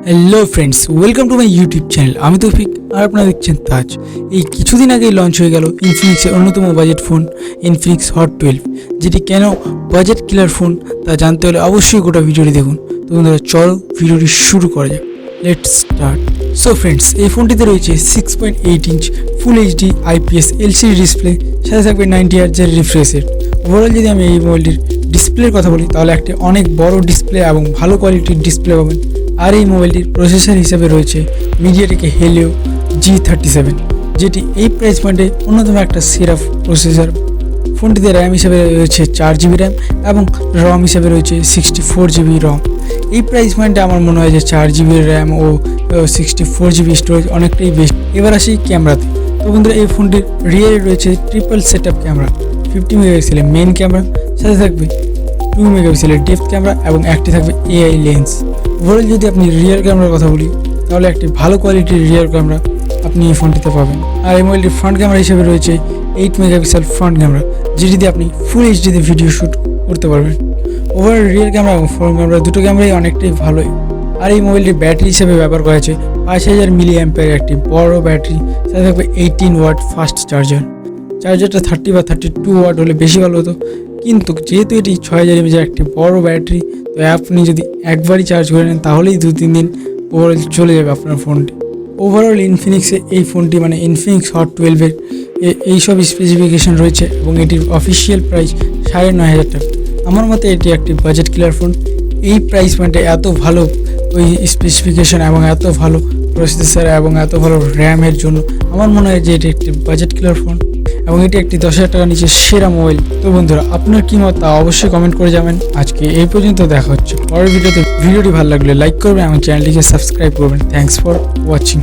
Hello friends, welcome to my YouTube channel. আমি তৌফিক আর আপনারা দেখছেন তাজ। এই কিছুদিন আগেই লঞ্চ হয়ে গেল ইনফিনিক্সের অন্যতম বাজেট ফোন ইনফিনিক্স হট 12, যেটি কেন বাজেট কিলার ফোন তা জানতে হলে অবশ্যই গোটা ভিডিওটি দেখুন। তো বন্ধুরা চলো ভিডিওটি শুরু করা যাক, লেটস স্টার্ট। সো ফ্রেন্ডস, এই ফোনটিতে রয়েছে 6.8 inch full HD IPS LCD display, সাথে থাকবে 90 হার্টজের রিফ্রেশ রেট। ওভারঅল যদি আমি এই মোবাইলটির ডিসপ্লের কথা বলি তাহলে একটি অনেক বড় ডিসপ্লে এবং ভালো কোয়ালিটির ডিসপ্লে পাবেন। আর এই মোবাইলটির প্রসেসর হিসেবে রয়েছে মিডিয়াটেক হেলিও G37, যেটি এই প্রাইস পয়েন্টে অন্যতম একটা সেরা প্রসেসর। ফোনটিতে র্যাম হিসেবে রয়েছে 4GB র্যাম এবং রম হিসেবে রয়েছে 64GB রম। এই প্রাইস পয়েন্টে আমার মনে হয় যে 4GB র্যাম ও 64GB স্টোরেজ অনেকটাই বেশি। এবার আসি ক্যামেরাতে। তো বন্ধুরা, এই ফোনটির রিয়ারে রয়েছে ট্রিপল সেটআপ ক্যামেরা, 50 মেগাপিক্সেলের মেন ক্যামেরা, সাথে থাকবে 2 মেগাপিক্সেলের ডেপথ ক্যামেরা এবং একটি থাকবে AI লেন্স। ওভারঅল যদি আপনি রিয়ার ক্যামেরার কথা বলি তাহলে একটি ভালো কোয়ালিটির রিয়ার ক্যামেরা আপনি এই ফোনটিতে পাবেন। আর এই মোবাইলটির ফ্রন্ট ক্যামেরা হিসেবে রয়েছে 8 মেগাপিক্সেল ফ্রন্ট ক্যামেরা, যেটি দিয়ে আপনি ফুল এইচডিতে ভিডিও শ্যুট করতে পারবেন। ওভারঅল রিয়ার ক্যামেরা এবং ফ্রন্ট ক্যামেরা দুটো ক্যামেরাই অনেকটাই ভালোই। আর এই মোবাইলটির ব্যাটারি হিসেবে ব্যবহার করা হয়েছে 5000 mAh একটি বড় ব্যাটারি, সাথে থাকবে 18 ওয়াট ফাস্ট চার্জার। চার্জারটা 30 বা 32 ওয়াট হলে বেশি ভালো হতো, কিন্তু যেহেতু এটি 6000 mAh একটি বড় ব্যাটারি, তো আপনি যদি একবারই চার্জ করে নেন তাহলেই 2-3 দিন ওভারঅল চলে যাবে আপনার ফোনটি। ওভারঅল ইনফিনিক্সে এই ফোনটি মানে ইনফিনিক্স হট 12-এর এইসব স্পেসিফিকেশন রয়েছে এবং এটির অফিসিয়াল প্রাইস 9500 টাকা। আমার মতে এটি একটি বাজেট কিলার ফোন। এই প্রাইস পয়েন্টে এত ভালো ওই স্পেসিফিকেশন এবং এত ভালো প্রসেসর এবং এত ভালো র্যামের জন্য আমার মনে হয় যে এটি একটি বাজেট কিলার ফোন এবং এটি একটি 10,000 টাকার নিচে সেরা মোবাইল। তো বন্ধুরা, আপনার কি মত তা অবশ্যই কমেন্ট করে যাবেন। আজকে এই পর্যন্ত, দেখা হচ্ছে পরের ভিডিওতে। ভিডিওটি ভালো লাগলে লাইক করবেন এবং চ্যানেলটিকে সাবস্ক্রাইব করবেন। Thanks for watching.